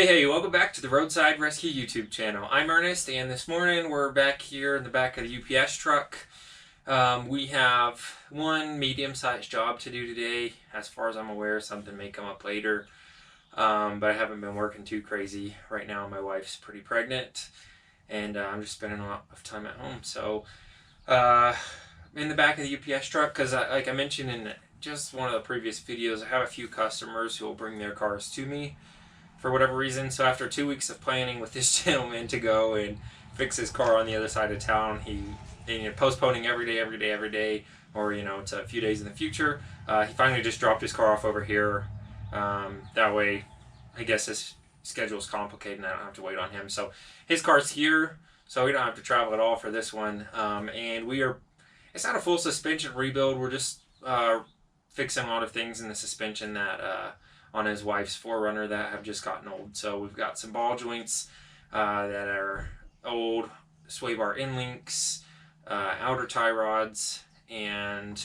Hey, welcome back to the Roadside Rescue YouTube channel. I'm Ernest, and this morning we're back here in the back of the UPS truck. We have one medium-sized job to do today. As far as I'm aware, something may come up later, but I haven't been working too crazy. Right now my wife's pretty pregnant, and I'm just spending a lot of time at home. So in the back of the UPS truck, because like I mentioned in just one of the previous videos, I have a few customers who will bring their cars to me for whatever reason. So after 2 weeks of planning with this gentleman to go and fix his car on the other side of town, he postponing every day, or to a few days in the future, he finally just dropped his car off over here. That way, I guess his schedule is complicated and I don't have to wait on him. So his car's here, so we don't have to travel at all for this one. And it's not a full suspension rebuild. We're just fixing a lot of things in the suspension that on his wife's 4Runner that have just gotten old. So we've got some ball joints that are old, sway bar end links, outer tie rods, and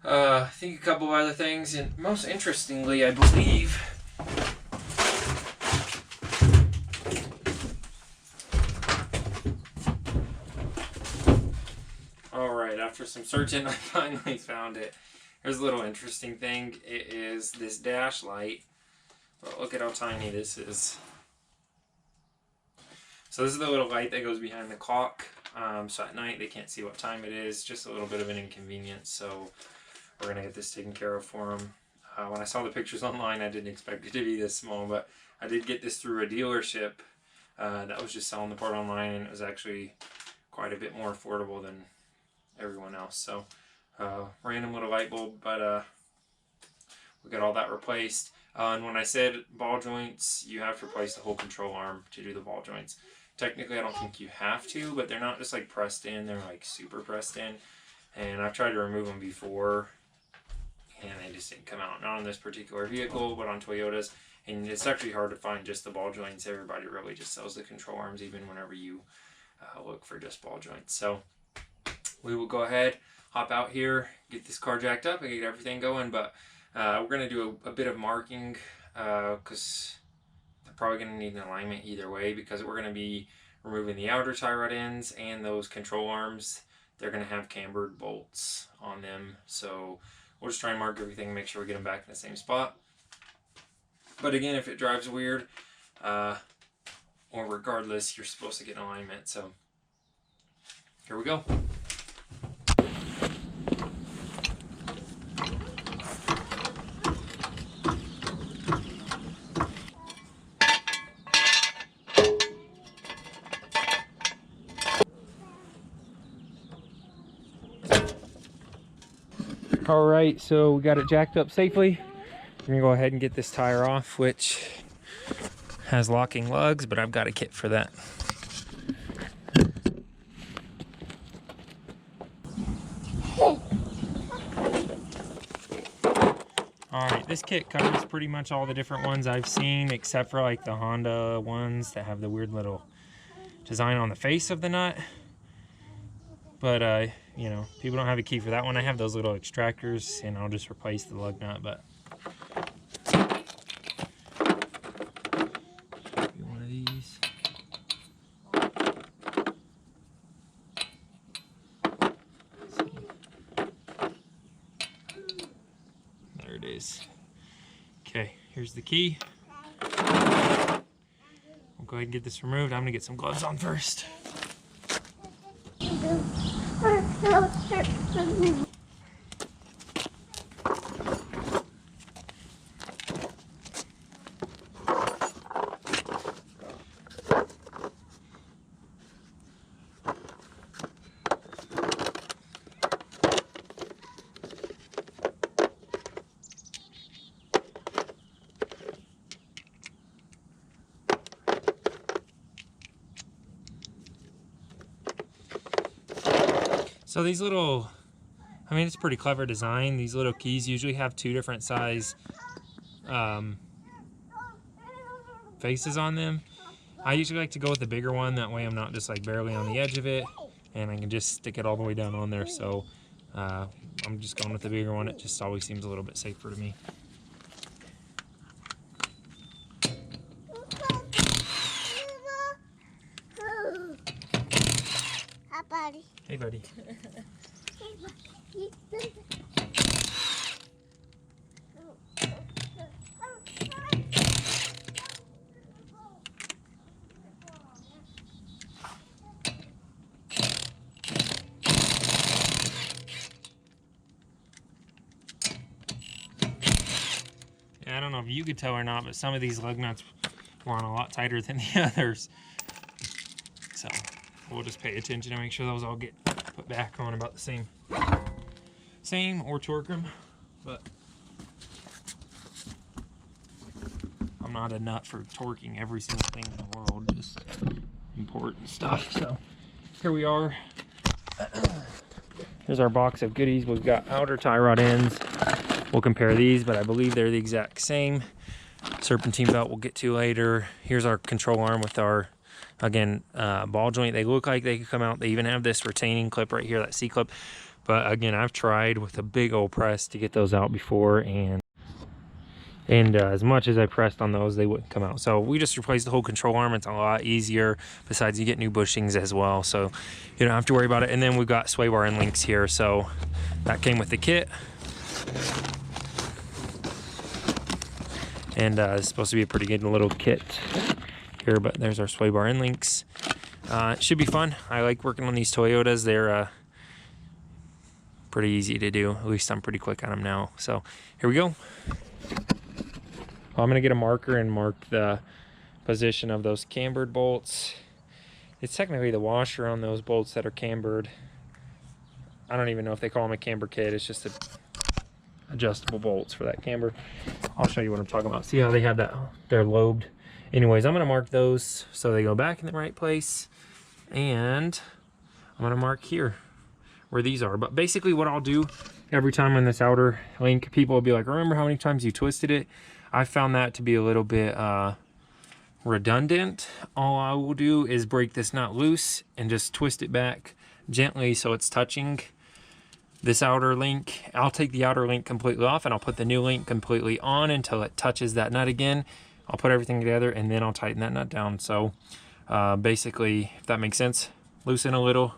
I think a couple of other things. And most interestingly, I believe, alright, after some searching, I finally found it. Here's a little interesting thing. It is this dash light. But look at how tiny this is. So this is the little light that goes behind the clock. So at night they can't see what time it is. Just a little bit of an inconvenience. So we're going to get this taken care of for them. When I saw the pictures online, I didn't expect it to be this small. But I did get this through a dealership that was just selling the part online. And it was actually quite a bit more affordable than everyone else. So random little light bulb, but we got all that replaced. And when I said ball joints, you have to replace the whole control arm to do the ball joints. Technically, I don't think you have to, but they're not just like pressed in, they're like super pressed in. And I've tried to remove them before, and they just didn't come out. Not on this particular vehicle, but on Toyotas. And it's actually hard to find just the ball joints. Everybody really just sells the control arms, even whenever you look for just ball joints. So we will go ahead, hop out here, get this car jacked up, and get everything going. But we're going to do a bit of marking because they're probably going to need an alignment either way, because we're going to be removing the outer tie rod ends and those control arms. They're going to have cambered bolts on them. So we'll just try and mark everything, make sure we get them back in the same spot. But again, if it drives weird, or regardless, you're supposed to get an alignment. So here we go. Alright, so we got it jacked up safely. We're going to go ahead and get this tire off, which has locking lugs, but I've got a kit for that. Alright, this kit covers pretty much all the different ones I've seen, except for like the Honda ones that have the weird little design on the face of the nut. But people don't have a key for that one. I have those little extractors, and I'll just replace the lug nut. But one of these. There it is. Okay, here's the key. We'll go ahead and get this removed. I'm gonna get some gloves on first. So these little, it's a pretty clever design. These little keys usually have two different size faces on them. I usually like to go with the bigger one. That way I'm not just like barely on the edge of it, and I can just stick it all the way down on there. So I'm just going with the bigger one. It just always seems a little bit safer to me. Hey, buddy. Yeah, I don't know if you could tell or not, but some of these lug nuts were on a lot tighter than the others. So we'll just pay attention and make sure those all get put back on about the same or torque them. But I'm not a nut for torquing every single thing in the world, just important stuff. So here we are. Here's our box of goodies. We've got outer tie rod ends. We'll compare these, but I believe they're the exact same. Serpentine belt we'll get to later. Here's our control arm with our, again, ball joint. They look like they could come out. They even have this retaining clip right here, that C-clip. But again, I've tried with a big old press to get those out before, and as much as I pressed on those, they wouldn't come out. So we just replaced the whole control arm. It's a lot easier. Besides, you get new bushings as well, so you don't have to worry about it. And then we've got sway bar and links here, so that came with the kit. And it's supposed to be a pretty good little kit here, but there's our sway bar and links. It should be fun. I like working on these Toyotas. They're pretty easy to do. At least I'm pretty quick on them now. So here we go. I'm gonna get a marker and mark the position of those cambered bolts. It's technically the washer on those bolts that are cambered. I don't even know if they call them a camber kit. It's just adjustable bolts for that camber. I'll show you what I'm talking about. See how they have that? They're lobed. Anyways, I'm gonna mark those so they go back in the right place, and I'm gonna mark here where these are. But basically what I'll do every time on this outer link, people will be like, remember how many times you twisted it? I found that to be a little bit redundant. All I will do is break this nut loose and just twist it back gently so it's touching this outer link. I'll take the outer link completely off and I'll put the new link completely on until it touches that nut again. I'll put everything together and then I'll tighten that nut down. So basically, if that makes sense, loosen a little,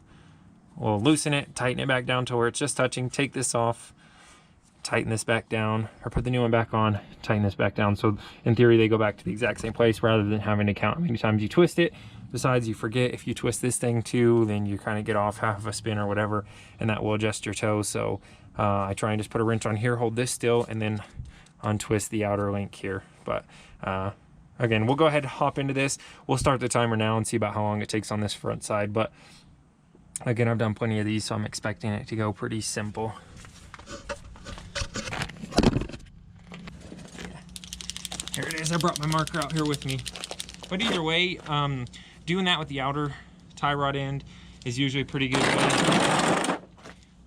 we'll loosen it, tighten it back down to where it's just touching, take this off, tighten this back down, or put the new one back on, tighten this back down. So in theory, they go back to the exact same place rather than having to count how many times you twist it. Besides, you forget if you twist this thing too, then you kind of get off half of a spin or whatever, and that will adjust your toes. So I try and just put a wrench on here, hold this still, and then untwist the outer link here. But again, we'll go ahead and hop into this. We'll start the timer now and see about how long it takes on this front side. But again, I've done plenty of these, so I'm expecting it to go pretty simple. Here it is. I brought my marker out here with me. But either way, doing that with the outer tie rod end is usually a pretty good way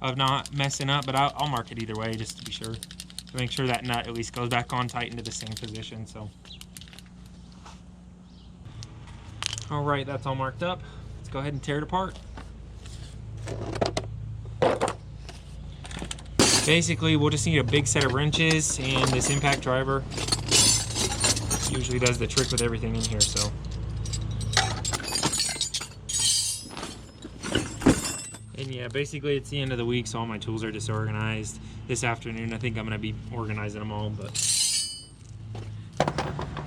of not messing up. But I'll mark it either way just to be sure, to make sure that nut at least goes back on tight into the same position. So, all right, that's all marked up. Let's go ahead and tear it apart. Basically, we'll just need a big set of wrenches, and this impact driver usually does the trick with everything in here. So and yeah, basically it's the end of the week, so all my tools are disorganized. This afternoon I think I'm gonna be organizing them all. But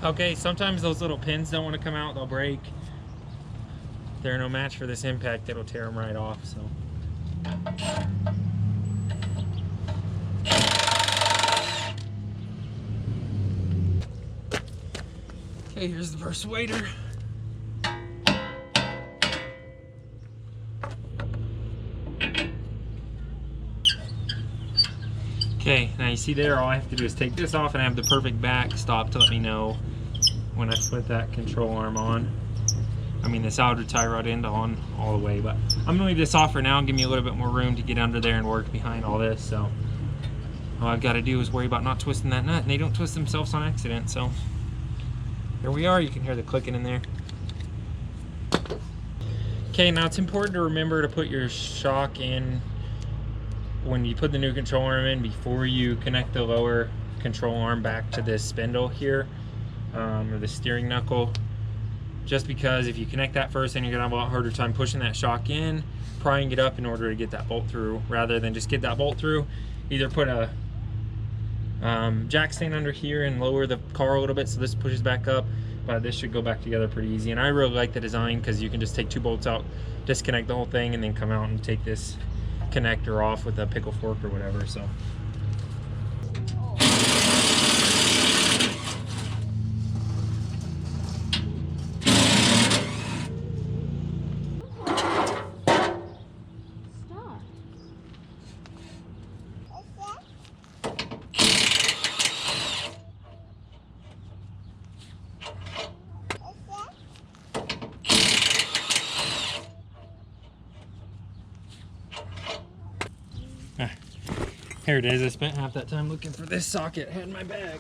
okay, sometimes those little pins don't want to come out, they'll break. They're no match for this impact, it'll tear them right off. So okay, here's the persuader. Okay, now you see there, all I have to do is take this off and I have the perfect back stop to let me know when I put that control arm on. I mean this outer tie rod end on all the way, but I'm gonna leave this off for now and give me a little bit more room to get under there and work behind all this. So all I've got to do is worry about not twisting that nut, and they don't twist themselves on accident. So here we are, you can hear the clicking in there. Okay, now it's important to remember to put your shock in when you put the new control arm in before you connect the lower control arm back to this spindle here, or the steering knuckle. just because if you connect that first, then you're gonna have a lot harder time pushing that shock in, prying it up in order to get that bolt through, rather than just get that bolt through. Either put a jack stand under here and lower the car a little bit so this pushes back up, but this should go back together pretty easy. And I really like the design because you can just take 2 bolts out, disconnect the whole thing, and then come out and take this connector off with a pickle fork or whatever. So here it is. I spent half that time looking for this socket I had in my bag.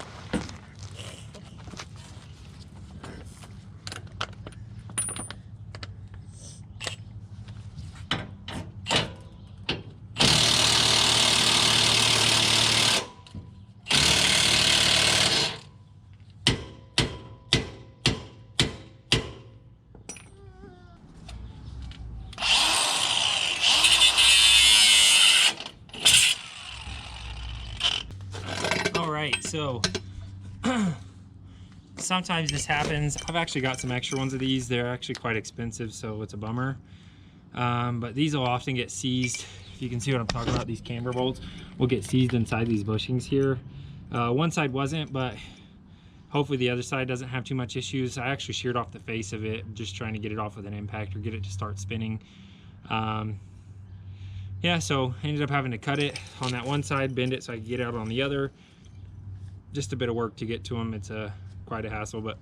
So sometimes this happens. I've actually got some extra ones of these. They're actually quite expensive, so it's a bummer. But these will often get seized. If you can see what I'm talking about, these camber bolts will get seized inside these bushings here. One side wasn't, but hopefully the other side doesn't have too much issues. I actually sheared off the face of it, just trying to get it off with an impact or get it to start spinning. Yeah, so I ended up having to cut it on that one side, bend it so I could get it out on the other. Just a bit of work to get to them. It's quite a hassle, but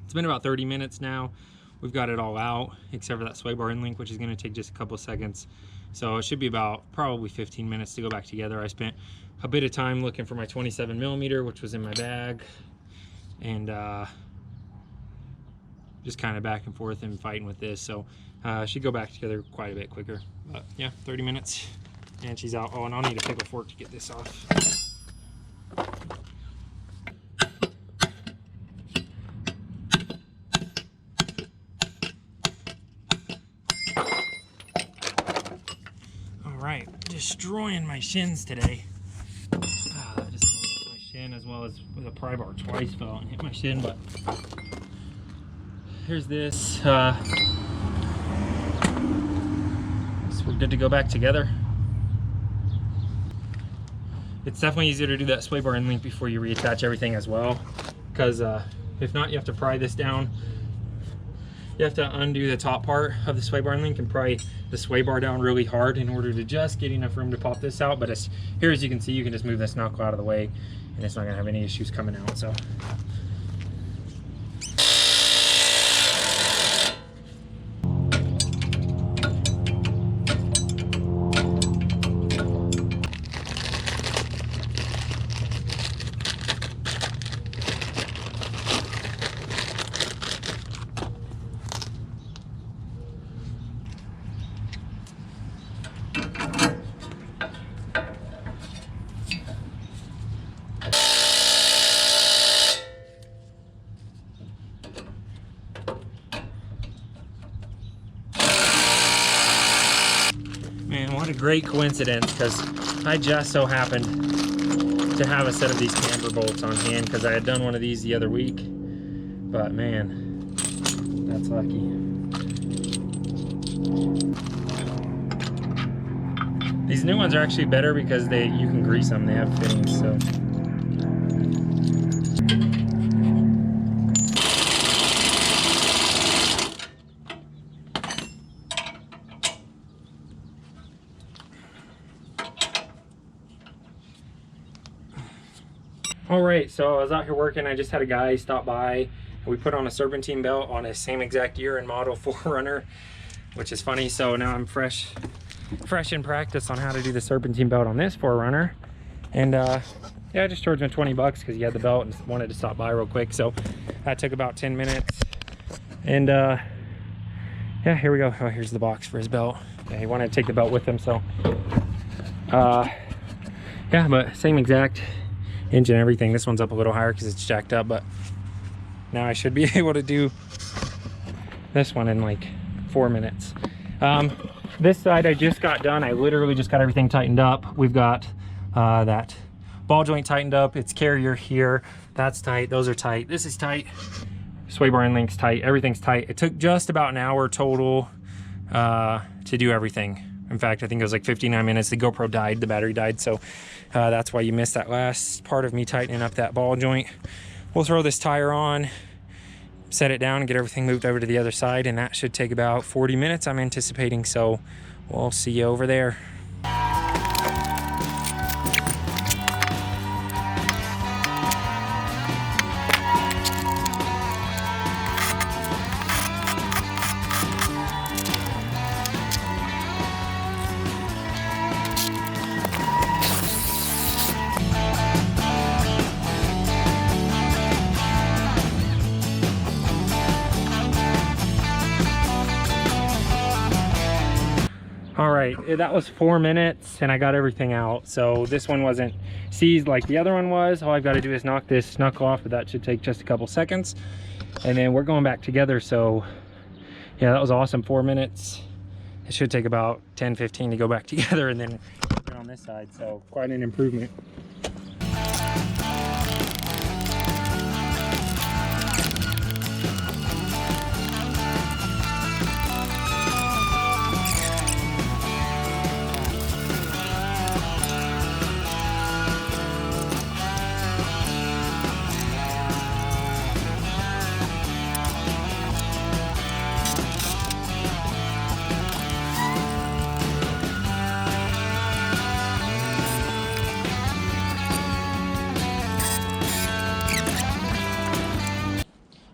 it's been about 30 minutes now. We've got it all out except for that sway bar end link, which is going to take just a couple seconds. So it should be about probably 15 minutes to go back together. I spent a bit of time looking for my 27mm, which was in my bag, and just kind of back and forth and fighting with this. So should go back together quite a bit quicker. But yeah, 30 minutes and she's out. Oh, and I'll need a pickle fork to get this off. Right, destroying my shins today. That just hit my shin, as well as with a pry bar twice fell and hit my shin. But here's this. So we're good to go back together. It's definitely easier to do that sway bar end link before you reattach everything as well, because if not, you have to pry this down. You have to undo the top part of the sway bar link and pry the sway bar down really hard in order to just get enough room to pop this out. But here, as you can see, you can just move this knuckle out of the way and it's not gonna have any issues coming out. So what a great coincidence, because I just so happened to have a set of these camber bolts on hand because I had done one of these the other week. But man, that's lucky. These new ones are actually better because you can grease them. They have fittings, so. Alright, so I was out here working. I just had a guy stop by and we put on a serpentine belt on a same exact year and model 4Runner, which is funny. So now I'm fresh in practice on how to do the serpentine belt on this 4Runner. And yeah, I just charged him 20 bucks because he had the belt and wanted to stop by real quick. So that took about 10 minutes. And yeah, here we go. Oh, here's the box for his belt. Yeah, he wanted to take the belt with him, so yeah, but same exact engine, everything. This one's up a little higher because it's jacked up, but now I should be able to do this one in like 4 minutes. This side I just got done. I literally just got everything tightened up. We've got that ball joint tightened up. It's carrier here. That's tight. Those are tight. This is tight. Sway bar and link's tight. Everything's tight. It took just about an hour total to do everything. In fact, I think it was like 59 minutes. The GoPro died, the battery died, so that's why you missed that last part of me tightening up that ball joint. We'll throw this tire on, set it down, and get everything moved over to the other side, and that should take about 40 minutes, I'm anticipating, so we'll see you over there. All right, that was 4 minutes and I got everything out. So this one wasn't seized like the other one was. All I've got to do is knock this knuckle off, but that should take just a couple seconds. And then we're going back together. So yeah, that was awesome. 4 minutes. It should take about 10-15 to go back together, and then get on this side. So quite an improvement.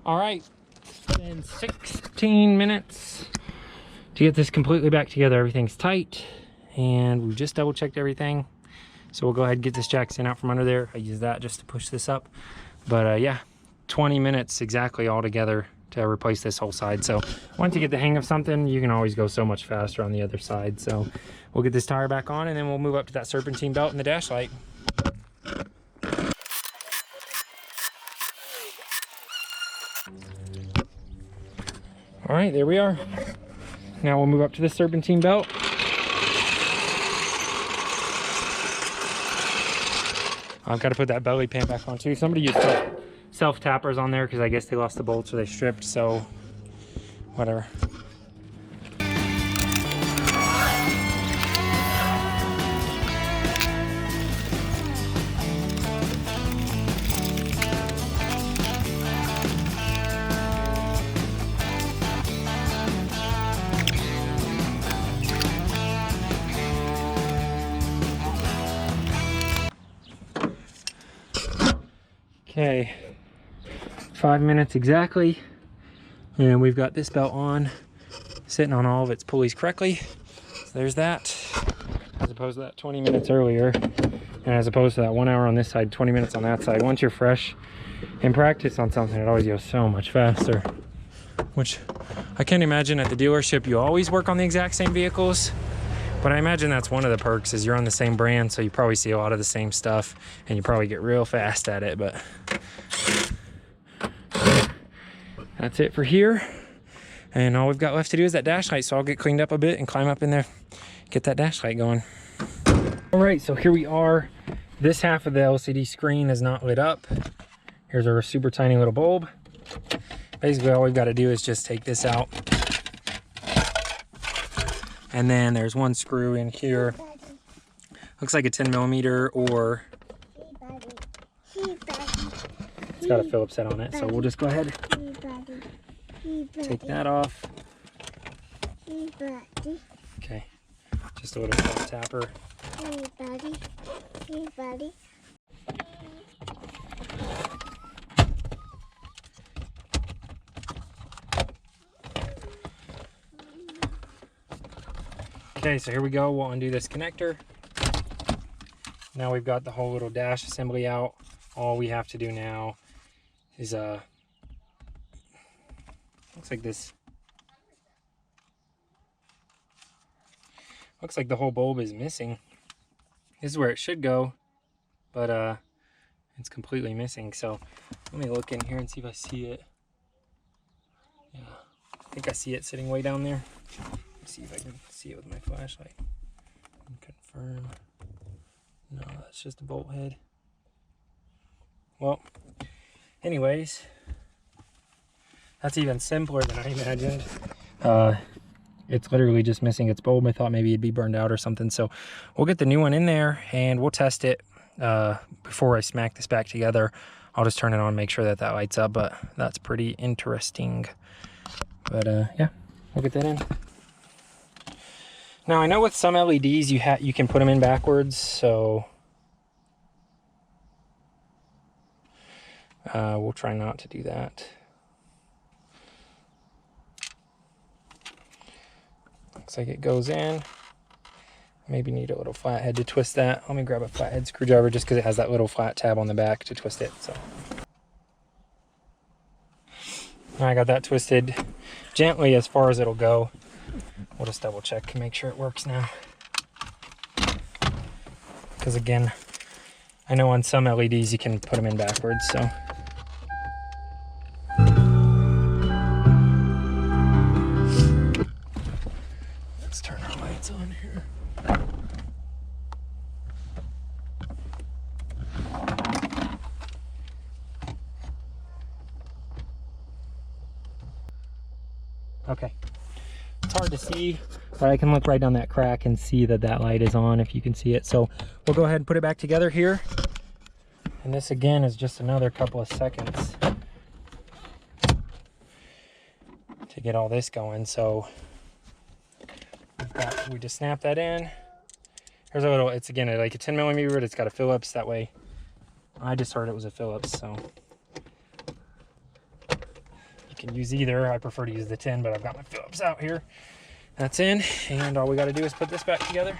All right, in 16 minutes to get this completely back together. Everything's tight, and we've just double checked everything. So we'll go ahead and get this jack stand out from under there. I use that just to push this up. But yeah, 20 minutes exactly all together to replace this whole side. So once you get the hang of something, you can always go so much faster on the other side. So we'll get this tire back on, and then we'll move up to that serpentine belt and the dash light. All right, there we are. Now we'll move up to the serpentine belt. I've got to put that belly pan back on too. Somebody used self tappers on there because I guess they lost the bolts or they stripped, so whatever. Okay, 5 minutes exactly, and we've got this belt on, sitting on all of its pulleys correctly. So there's that, as opposed to that 20 minutes earlier, and as opposed to that 1 hour on this side, 20 minutes on that side. Once you're fresh and practice on something, it always goes so much faster, which I can't imagine at the dealership you always work on the exact same vehicles. But I imagine that's one of the perks, is you're on the same brand, so you probably see a lot of the same stuff, and you probably get real fast at it. But that's it for here. And all we've got left to do is that dash light, so I'll get cleaned up a bit and climb up in there, get that dash light going. All right, so here we are. This half of the LCD screen is not lit up. Here's our super tiny little bulb. Basically, all we've got to do is just take this out. And then there's one screw in here. Looks like a 10mm, or it's got a Phillips head on it. So we'll just go ahead, take that off. Okay, just a little soft tapper. Okay, so here we go. We'll undo this connector. Now we've got the whole little dash assembly out. All we have to do now is looks like this. Looks like the whole bulb is missing. This is where it should go, but it's completely missing. So let me look in here and see if I see it. Yeah. I think I see it sitting way down there. Let's see if I can see it with my flashlight. Confirm. No, that's just a bolt head. Well, anyways, that's even simpler than I imagined. It's literally just missing its bulb. I thought maybe it'd be burned out or something. So we'll get the new one in there and we'll test it before I smack this back together. I'll just turn it on, make sure that that lights up, but that's pretty interesting. But yeah, we'll get that in. Now I know with some LEDs you can put them in backwards, so we'll try not to do that. Looks like it goes in. Maybe need a little flathead to twist that. Let me grab a flathead screwdriver just because it has that little flat tab on the back to twist it. So I got that twisted gently as far as it'll go. We'll just double check and make sure it works now. Because again, I know on some LEDs you can put them in backwards, so. Let's turn our lights on here. Okay. It's hard to see, but I can look right down that crack and see that that light is on if you can see it. So we'll go ahead and put it back together here. And this again is just another couple of seconds to get all this going. So we just snap that in. Here's a little, it's again like a 10mm, but it's got a Phillips that way. I just heard it was a Phillips, so you can use either. I prefer to use the 10, but I've got my Phillips out here. That's in, and all we got to do is put this back together.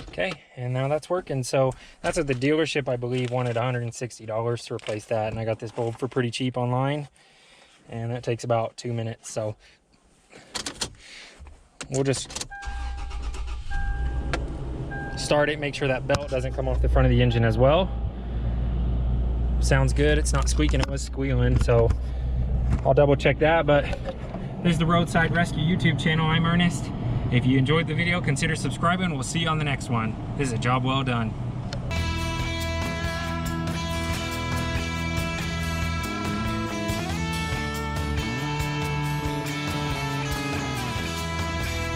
Okay, and now that's working. So that's at the dealership, I believe, wanted $160 to replace that, and I got this bulb for pretty cheap online, and that takes about 2 minutes. So we'll just start it, make sure that belt doesn't come off the front of the engine as well. Sounds good. It's not squeaking, it was squealing, so I'll double check that. But this is the Roadside Rescue YouTube channel. I'm Ernest. If you enjoyed the video, consider subscribing. We'll see you on the next one. This is a job well done.